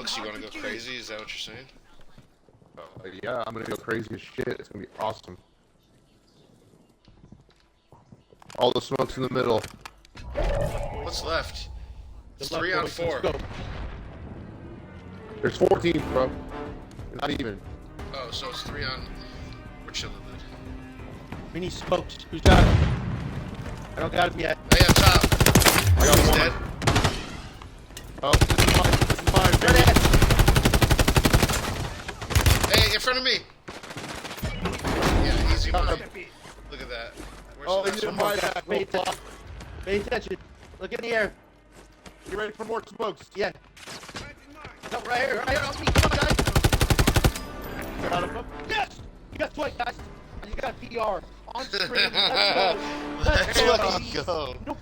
smokes, you want to go crazy? Is that what you're saying? Yeah, I'm gonna go crazy as shit. It's gonna be awesome. All the smokes in the middle. What's left? It's 3 on 4. There's 14, bro. Not even. Oh, so it's 3 on... We're chilling then. We need smokes. Who's got him? I don't got him yet. Hey, up top! I got He's one. dead. Oh, this is mine. This is mine. Right ahead. Hey, in front of me! Yeah, easy money. Look at that. Where's Oh, the they next need one? my back. Pay attention. Pay attention. Look in the air. You ready for more smokes? Yeah. No, right here. Right here. On me. Come on, guys. Got him. Yes! You got 20, guys. You got PR. On screen. Let's go. Let's Let's go. fucking go. No